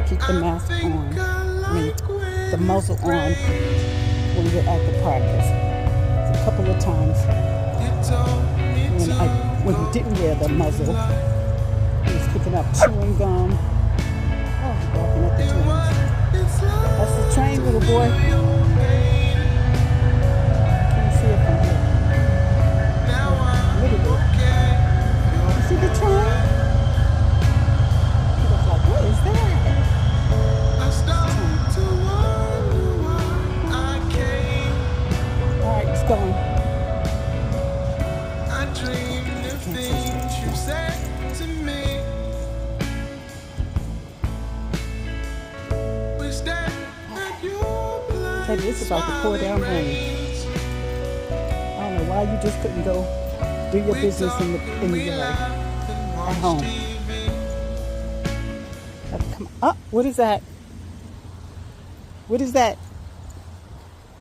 keep the mask on. I mean, the muzzle on when you're at the park. 'Cause a couple of times when he didn't wear the muzzle, he was picking up chewing gum. Oh, he's barking at the trains. That's the train, little boy. Can't see it from here. Little bit. You see the train? He was like, what is that? All right, it's going. I dreamed the things you said to me. Was that your blood? Hey, it's about to pour down rain. I don't know why you just couldn't go do your business in the yard at home. Come on. Oh, what is that? What is that?